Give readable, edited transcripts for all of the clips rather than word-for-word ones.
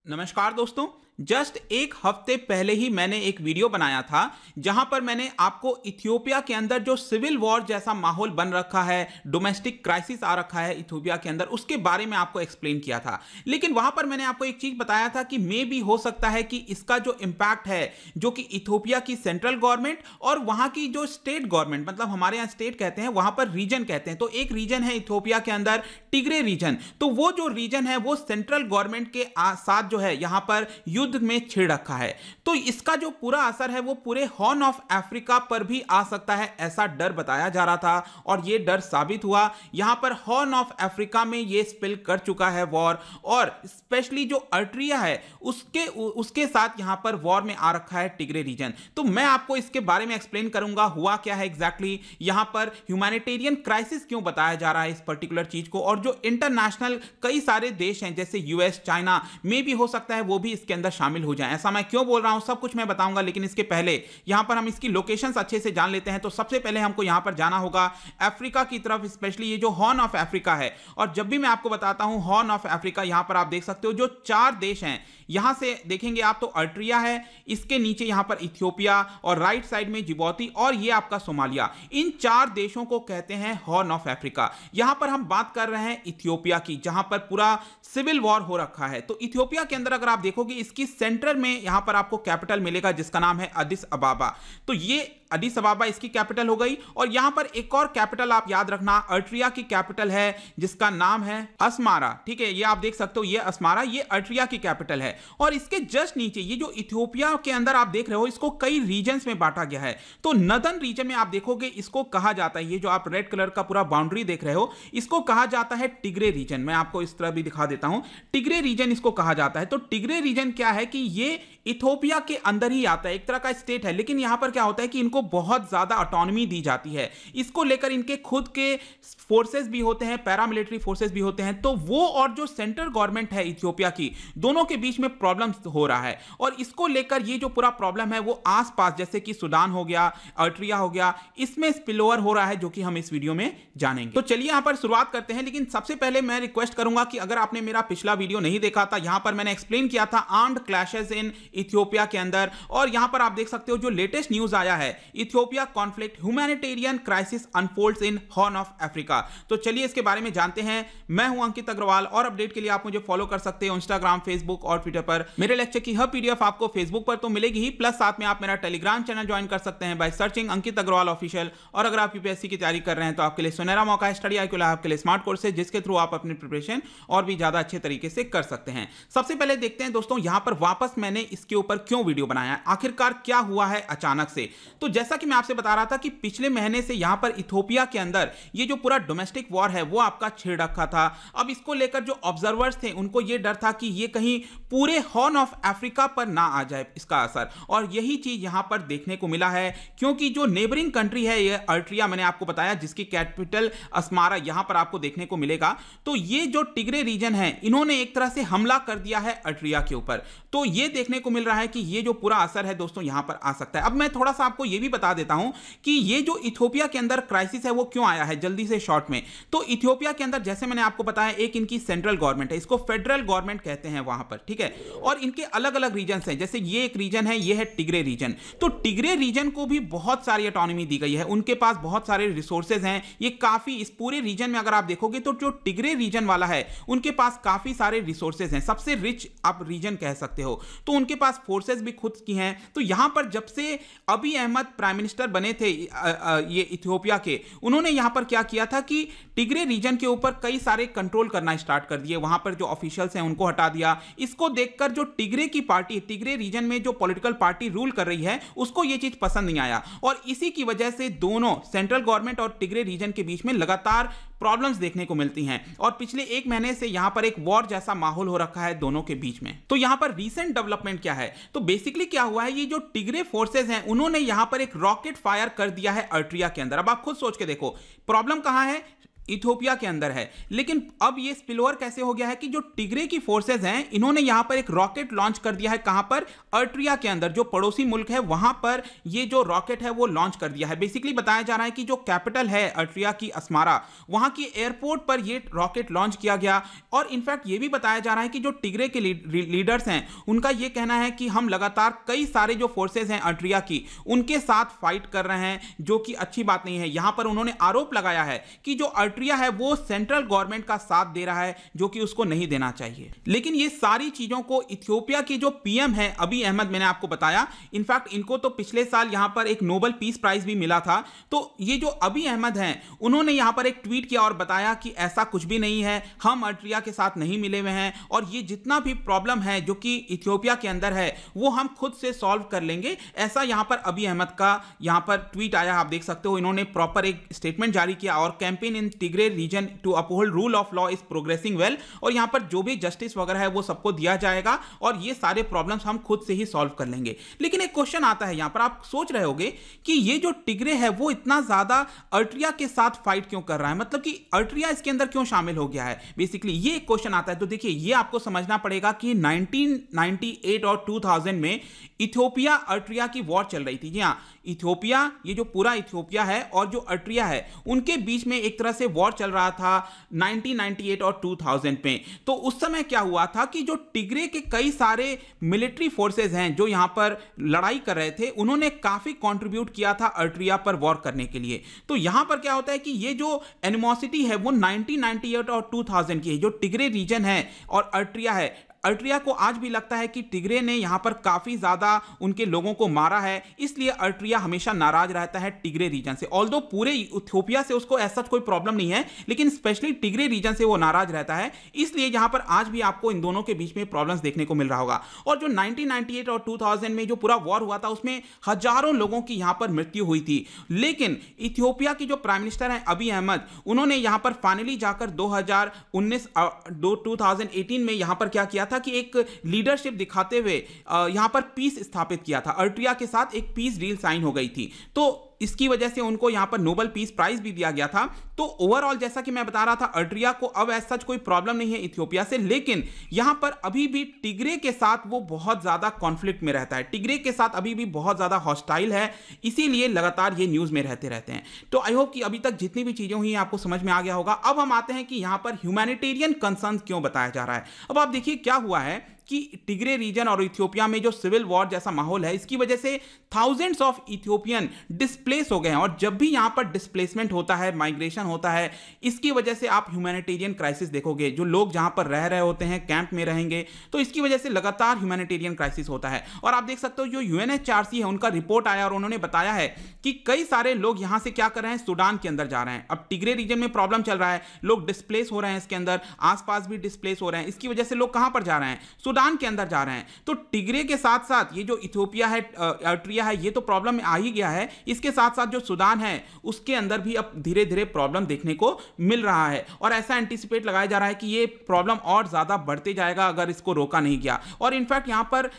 नमस्कार दोस्तों। जस्ट एक हफ्ते पहले ही मैंने एक वीडियो बनाया था जहां पर मैंने आपको इथियोपिया के अंदर जो सिविल वॉर जैसा माहौल बन रखा है, डोमेस्टिक क्राइसिस आ रखा है इथियोपिया के अंदर, उसके बारे में आपको एक्सप्लेन किया था। लेकिन वहां पर मैंने आपको एक चीज बताया था कि मे भी हो सकता है कि इसका जो इंपैक्ट है, जो कि इथियोपिया की सेंट्रल गवर्नमेंट और वहां की जो स्टेट गवर्नमेंट, मतलब हमारे यहां स्टेट कहते हैं, वहां पर रीजन कहते हैं। तो एक रीजन है इथियोपिया के अंदर टिग्रे रीजन, तो वो जो रीजन है वो सेंट्रल गवर्नमेंट के साथ जो है यहां पर युद्ध में छिड़ रखा है। तो इसका जो पूरा असर है वो पूरे हॉर्न ऑफ अफ्रीका पर भी आ सकता है, ऐसा डर बताया जा रहा था और ये डर साबित हुआ। यहां पर हॉर्न ऑफ अफ्रीका में ये स्पिल कर चुका है वॉर, और स्पेशली जो अर्ट्रिया है उसके साथ यहां पर वॉर में आ रखा है टिग्रे रीजन। तो मैं आपको इसके बारे में एक्सप्लेन करूंगा हुआ क्या है एग्जैक्टली, यहां पर ह्यूमैनिटेरियन क्राइसिस क्यों बताया जा रहा है इस पर्टिकुलर चीज को, और जो इंटरनेशनल कई सारे देश हैं जैसे यूएस, चाइना में भी हो सकता है वो भी इसके अंदर शामिल हो जाए। ऐसा मैं क्यों बोल रहा हूं सब कुछ मैं बताऊंगा, लेकिन इसके पहले यहां पर हम इसकी लोकेशंस अच्छे से जान लेते हैं। तो सबसे पहले हमको यहां पर जाना होगा अफ्रीका की तरफ, स्पेशली ये जो हॉर्न ऑफ अफ्रीका है। और जब भी मैं आपको बताता हूं हॉर्न ऑफ अफ्रीका, यहां पर आप देख सकते हो जो 4 देश हैं, यहां से देखेंगे आप तो अर्ट्रिया है, इसके नीचे यहां पर इथियोपिया, और राइट साइड में जिबौती, और ये आपका सोमालिया। इन 4 देशों को कहते हैं हॉर्न ऑफ अफ्रीका। यहां पर हम बात कर रहे हैं इथियोपिया की, जहां पर पूरा सिविल वॉर हो रखा है। तो इथियोपिया के अंदर अगर आप देखोगे इसकी सेंटर में यहां पर आपको कैपिटल मिलेगा जिसका नाम है अदिस अबाबा। तो ये अदिस अबाबा इसकी कैपिटल हो गई। और यहां पर एक और कैपिटल आप याद रखना, अर्ट्रिया की कैपिटल है जिसका नाम है अस्मारा। ठीक है, ये आप देख सकते हो, ये अस्मारा, ये अर्ट्रिया की कैपिटल है। और इसके जस्ट नीचे ये जो इथियोपिया के अंदर आप देख रहे हो, इसको कई रीजन्स में बांटा गया है। तो नदर्न रीजन में आप देखोगे इसको कहा जाता है, ये जो आप रेड कलर का पूरा बाउंड्री देख रहे हो, इसको कहा जाता है टिग्रे रीजन। मैं आपको इस तरह भी दिखा देता हूं, टिग्रे रीजन इसको कहा जाता है। तो टिग्रे रीजन क्या है कि ये इथियोपिया के अंदर ही आता है, एक तरह का स्टेट है। लेकिन यहां पर क्या होता है कि इनको बहुत ज्यादा ऑटोनॉमी दी जाती है, इसको लेकर इनके खुद के फोर्सेस भी होते हैं, पैरामिलिट्री फोर्सेस भी होते हैं। तो वो और जो सेंट्रल गवर्नमेंट है इथियोपिया की, दोनों के बीच में प्रॉब्लम्स हो रहा है। और इसको लेकर ये जो पूरा प्रॉब्लम है वो आसपास, जैसे कि सूडान हो गया, अर्ट्रिया हो गया, इसमें स्पिलओवर हो रहा है, जो कि हम इस वीडियो में जानेंगे। तो चलिए यहां पर शुरुआत करते हैं। लेकिन सबसे पहले मैं रिक्वेस्ट करूंगा कि अगर आपने मेरा पिछला वीडियो नहीं देखा था, यहां पर मैंने एक्सप्लेन किया था आर्म्ड क्लैशेस इन इथियोपिया के अंदर, और यहां पर आप देख सकते हो जो लेटेस्ट न्यूज आया है, Ethiopia conflict, humanitarian crisis unfolds in horn of Africa. तो चलिए इसके बारे में जानते हैं। मैं हूं अंकित अग्रवाल, और अपडेट के लिए आप मुझे फॉलो कर सकते हो इंस्टाग्राम, फेसबुक और ट्विटर पर। मेरे लेक्चर की हर पीडीएफ आपको फेसबुक पर तो मिलेगी ही, प्लस साथ में आप मेरा टेलीग्राम चैनल ज्वाइन कर सकते हैं by searching Ankit Agrawal official. और अगर आप यूपीएससी की तैयारी कर रहे हैं तो आपके लिए सुनहरा मौका है, स्टडी IQ लैब आपके लिए स्मार्ट कोर्स है, जिसके थ्रू आप अपनी प्रिपरेशन और भी ज्यादा अच्छे तरीके से कर सकते हैं। सबसे पहले देखते हैं दोस्तों यहां पर वापस मैंने इसके ऊपर क्यों वीडियो बनाया है, आखिरकार क्या हुआ है अचानक से। तो जैसा कि मैं आपसे बता रहा था कि पिछले महीने से यहां पर इथियोपिया के अंदर ये जो पूरा डोमेस्टिक वॉर है वो आपका छिड़ रखा था। अब इसको लेकर जो ऑब्जर्वर्स थे उनको ये डर था कि ये कहीं पूरे हॉर्न ऑफ अफ्रीका पर ना आ जाए इसका असर, और यही चीज यहां पर देखने को मिला है। क्योंकि जो नेबरिंग कंट्री है ये अर्ट्रिया, मैंने आपको बताया, जिसकी कैपिटल अस्मारा यहां पर आपको देखने को मिलेगा। तो ये जो टिग्रे रीजन है, इन्होंने एक तरह से हमला कर दिया है अर्ट्रिया के ऊपर। तो ये देखने को मिल रहा है कि ये जो पूरा असर है दोस्तों यहां पर आ सकता है। अब मैं थोड़ा सा आपको ये भी बता देता हूं कि ये जो इथियोपिया के अंदर क्राइसिस है वो क्यों आया है, जल्दी से शॉर्ट में। तो इथियोपिया के अंदर जैसे मैंने आपको बताया, एक इनकी सेंट्रल गवर्नमेंट है, इसको फेडरल गवर्नमेंट कहते हैं वहां पर, ठीक है। और इनके अलग अलग रीजन हैं, जैसे ये एक रीजन है, ये है टिग्रे रीजन। तो टिग्रे रीजन को भी बहुत सारी ऑटोनॉमी दी गई है, उनके पास बहुत सारे रिसोर्सेज हैं। ये काफी, इस पूरे रीजन में अगर आप देखोगे तो जो टिग्रे रीजन वाला है उनके पास काफी सारे रिसोर्सेज हैं, सबसे रिच आप रीजन कह सकते हो। तो उनके पास फोर्सेस भी खुद की हैं। तो यहां पर जब से अबी अहमद प्राइम मिनिस्टर बने थे ये इथियोपिया के, उन्होंने यहां पर क्या किया था कि टिग्रे रीजन के ऊपर कई सारे कंट्रोल करना स्टार्ट कर दिए, वहां पर जो ऑफिशियल्स हैं उनको हटा दिया। इसको देखकर जो टिग्रे की पार्टी, टिग्रे रीजन में जो पॉलिटिकल पार्टी रूल कर रही है, उसको ये चीज पसंद नहीं आया, और इसी की वजह से दोनों सेंट्रल गवर्नमेंट और टिग्रे रीजन के बीच में लगातार प्रॉब्लम्स देखने को मिलती हैं। और पिछले एक महीने से यहां पर एक वॉर जैसा माहौल हो रखा है दोनों के बीच में। तो यहां पर रीसेंट डेवलपमेंट क्या है, तो बेसिकली क्या हुआ है, ये जो टिग्रे फोर्सेस हैं उन्होंने यहां पर एक रॉकेट फायर कर दिया है अर्ट्रिया के अंदर। अब आप खुद सोच के देखो प्रॉब्लम कहां है, इथियोपिया के अंदर है। लेकिन अब ये स्पिलओवर कैसे हो गया है कि जो टिग्रे की फोर्सेज हैं, इन्होंने यहां पर एक रॉकेट लॉन्च कर दिया है। कहां पर? अर्ट्रिया के अंदर, जो पड़ोसी मुल्क है वहां पर ये जो रॉकेट है वो लॉन्च कर दिया है। बेसिकली बताया जा रहा है कि जो कैपिटल है अर्ट्रिया की, अस्मारा, वहां की एयरपोर्ट पर ये रॉकेट लॉन्च किया गया। और इनफैक्ट ये भी बताया जा रहा है कि जो टिग्रे के लीडर्स हैं, उनका ये कहना है कि हम लगातार कई सारे जो फोर्सेज हैं अर्ट्रिया की, उनके साथ फाइट कर रहे हैं, जो कि अच्छी बात नहीं है। यहां पर उन्होंने आरोप लगाया है कि जो अर्ट्रिया है वो सेंट्रल गवर्नमेंट का साथ दे रहा है, जो कि उसको नहीं देना चाहिए। लेकिन ये सारी चीजों को इथियोपिया के जो पीएम है अबी अहमद, मैंने आपको बताया, इनफैक्ट इनको तो पिछले साल यहां पर एक नोबेल पीस प्राइज भी मिला था। तो ये जो अबी अहमद हैं, उन्होंने यहां पर एक ट्वीट किया और बताया कि ऐसा कुछ भी नहीं है, हम अर्ट्रिया के साथ नहीं मिले हुए हैं, और ये जितना भी प्रॉब्लम है जो कि इथियोपिया के अंदर है वो हम खुद से सॉल्व कर लेंगे। ऐसा यहां पर अबी अहमद का यहां पर ट्वीट आया, आप देख सकते हो। इन्होंने प्रॉपर एक स्टेटमेंट जारी किया, और campaign in Tigray region to uphold rule of law is progressing well, और यहां पर जो भी जस्टिस वगैरह है वो सबको दिया जाएगा, और ये सारे प्रॉब्लम्स हम खुद से ही सॉल्व कर लेंगे। लेकिन एक क्वेश्चन आता है यहां पर, आप सोच रहे होगे कि ये जो टिग्रे है वो इतना ज्यादा अर्ट्रिया के साथ फाइट क्यों कर रहा है, मतलब कि अर्ट्रिया इसके अंदर क्यों शामिल हो गया है। बेसिकली ये एक क्वेश्चन आता है। तो देखिए, ये आपको समझना पड़ेगा कि 1998 और 2000 में इथियोपिया अर्ट्रिया की वॉर चल रही थी। जी हाँ, इथियोपिया, ये जो पूरा इथियोपिया है और जो अर्ट्रिया है, उनके बीच में एक तरह से वॉर चल रहा था 1998 और 2000 में। तो उस समय क्या हुआ था कि जो टिग्रे के कई सारे मिलिट्री फोर्सेज हैं जो यहां पर लड़ाई कर रहे थे, उन्होंने काफी कंट्रीब्यूट किया था अर्ट्रिया पर वॉर करने के लिए। तो यहां पर क्या होता है कि ये जो एनिमोसिटी है वो 1998 और 2000 की है। जो टिग्रे रीजन है और अर्ट्रिया है, अर्ट्रिया को आज भी लगता है कि टिग्रे ने यहां पर काफी ज्यादा उनके लोगों को मारा है, इसलिए अर्ट्रिया हमेशा नाराज रहता है टिग्रे रीजन से। ऑल्दो पूरे इथियोपिया से उसको ऐसा कोई प्रॉब्लम नहीं है, लेकिन स्पेशली टिग्रे रीजन से वो नाराज रहता है, इसलिए यहां पर आज भी आपको इन दोनों के बीच में प्रॉब्लम्स देखने को मिल रहा होगा। और जो 1998 और 2000 में जो पूरा वॉर हुआ था, उसमें हजारों लोगों की यहां पर मृत्यु हुई थी। लेकिन इथियोपिया की जो प्राइम मिनिस्टर है अबी अहमद, उन्होंने यहां पर फाइनली जाकर 2018 में यहां पर क्या किया था कि एक लीडरशिप दिखाते हुए यहां पर पीस स्थापित किया था। अर्ट्रिया के साथ एक पीस डील साइन हो गई थी, तो इसकी वजह से उनको यहां पर नोबेल पीस प्राइज भी दिया गया था। तो ओवरऑल जैसा कि मैं बता रहा था, अर्ट्रिया को अब ऐसा कोई प्रॉब्लम नहीं है इथियोपिया से, लेकिन यहां पर अभी भी टिग्रे के साथ वो बहुत ज्यादा कॉन्फ्लिक्ट में रहता है, टिग्रे के साथ अभी भी बहुत ज्यादा हॉस्टाइल है, इसीलिए लगातार ये न्यूज में रहते हैं। तो आई होप कि अभी तक जितनी भी चीजें हुई आपको समझ में आ गया होगा। अब हम आते हैं कि यहां पर ह्यूमैनिटेरियन कंसर्न क्यों बताया जा रहा है। अब आप देखिए क्या हुआ है कि टिग्रे रीजन और इथियोपिया में जो सिविल वॉर जैसा माहौल है, इसकी वजह से थाउजेंड्स ऑफ इथियोपियन डिस्प्लेस हो गए हैं। और जब भी यहां पर डिस्प्लेसमेंट होता है, माइग्रेशन होता है, इसकी वजह से आप ह्यूमैनिटेरियन क्राइसिस देखोगे। जो लोग जहां पर रह रहे होते हैं, कैंप में रहेंगे, तो इसकी वजह से लगातार ह्यूमैनिटेरियन क्राइसिस होता है। और आप देख सकते हो जो यूएनएचआरसी है, उनका रिपोर्ट आया और उन्होंने बताया है कि कई सारे लोग यहां से क्या कर रहे हैं, सूडान के अंदर जा रहे हैं। अब टिग्रे रीजन में प्रॉब्लम चल रहा है, लोग डिस्प्लेस हो रहे हैं, इसके अंदर आसपास भी डिस्प्लेस हो रहे हैं। इसकी वजह से लोग कहां पर जा रहे हैं, सूडान के अंदर जा रहे हैं। तो टिग्रे के साथ साथ ये जो इथियोपिया है, अर्ट्रिया है, ये तो प्रॉब्लम आ ही गया है, इसके साथ साथ जो सूडान है उसके अंदर भी अब धीरे धीरे प्रॉब्लम देखने को मिल रहा है। और ऐसा एंटीसिपेट लगाया जा रहा है कि ये प्रॉब्लम और ज्यादा बढ़ते जाएगा अगर इसको रोका नहीं गया। और इनफैक्ट यहां पर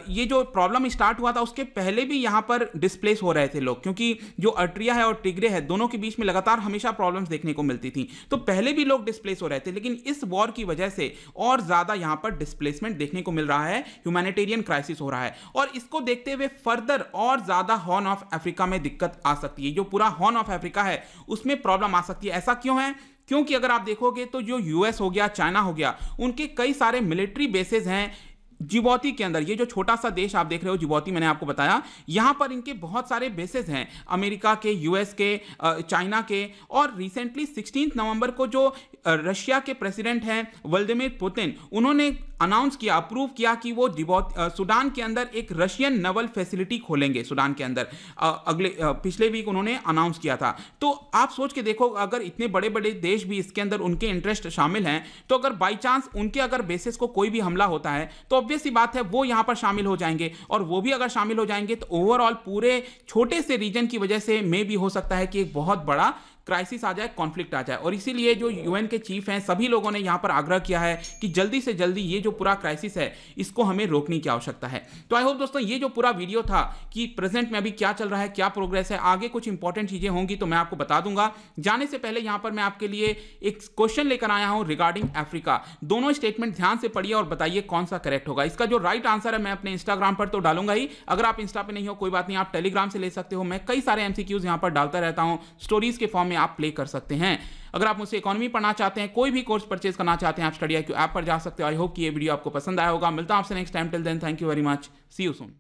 ये जो प्रॉब्लम स्टार्ट हुआ था उसके पहले भी यहां पर डिस्प्लेस हो रहे थे लोग, क्योंकि जो अर्ट्रिया है और टिग्रे है, दोनों के बीच में लगातार हमेशा प्रॉब्लम्स देखने को मिलती थी। तो पहले भी लोग डिस्प्लेस हो रहे थे, लेकिन इस वॉर की वजह से और ज्यादा यहां पर डिस्प्लेसमेंट देखने को मिल रहा है, ह्यूमैनिटेरियन क्राइसिस हो रहा है। और इसको देखते हुए फर्दर और ज्यादा हॉर्न ऑफ अफ्रीका में दिक्कत आ सकती है। जो पूरा हॉर्न ऑफ अफ्रीका है उसमें प्रॉब्लम आ सकती है। ऐसा क्यों है? क्योंकि अगर आप देखोगे तो जो यूएस हो गया, चाइना हो गया, उनके कई सारे मिलिट्री बेसेस हैं जिबौती के अंदर। ये जो छोटा सा देश आप देख रहे हो जिबौती, मैंने आपको बताया, यहां पर इनके बहुत सारे बेसेस हैं, अमेरिका के, यूएस के, चाइना के। और रिसेंटली 16 नवंबर को जो रशिया के प्रेसिडेंट हैं व्लादिमीर पुतिन, उन्होंने अनाउंस किया, अप्रूव किया कि वो सूडान के अंदर एक रशियन नेवल फैसिलिटी खोलेंगे सूडान के अंदर। पिछले वीक उन्होंने अनाउंस किया था। तो आप सोच के देखो, अगर इतने बड़े बड़े देश भी इसके अंदर उनके इंटरेस्ट शामिल हैं, तो अगर बाई चांस उनके अगर बेसिस को कोई भी हमला होता है तो ऑब्वियस सी बात है वो यहां पर शामिल हो जाएंगे। और वो भी अगर शामिल हो जाएंगे तो ओवरऑल पूरे छोटे से रीजन की वजह से मे भी हो सकता है कि एक बहुत बड़ा क्राइसिस आ जाए, कॉन्फ्लिक्ट आ जाए। और इसीलिए जो यूएन के चीफ हैं, सभी लोगों ने यहाँ पर आग्रह किया है कि जल्दी से जल्दी ये जो पूरा क्राइसिस है इसको हमें रोकने की आवश्यकता है। तो आई होप दोस्तों ये जो पूरा वीडियो था कि प्रेजेंट में अभी क्या चल रहा है, क्या प्रोग्रेस है, आगे कुछ इंपॉर्टेंट चीजें होंगी तो मैं आपको बता दूंगा। जाने से पहले यहां पर मैं आपके लिए एक क्वेश्चन लेकर आया हूं रिगार्डिंग अफ्रीका। दोनों स्टेटमेंट ध्यान से पढ़िए और बताइए कौन सा करेक्ट होगा। इसका जो राइट आंसर है मैं अपने इंस्टाग्राम पर तो डालूंगा ही, अगर आप इंस्टा पे नहीं हो कोई बात नहीं, आप टेलीग्राम से ले सकते हो। मैं कई सारे एमसीक्यूज यहां पर डालता रहता हूं, स्टोरीज के फॉर्म में आप प्ले कर सकते हैं। अगर आप मुझसे इकोनॉमी पढ़ना चाहते हैं, कोई भी कोर्स परचेज करना चाहते हैं, आप स्टडी IQ ऐप पर जा सकते हो। आई होप कि ये वीडियो आपको पसंद आया होगा। मिलता हूं आपसे next time. Till then thank you very much, see you soon.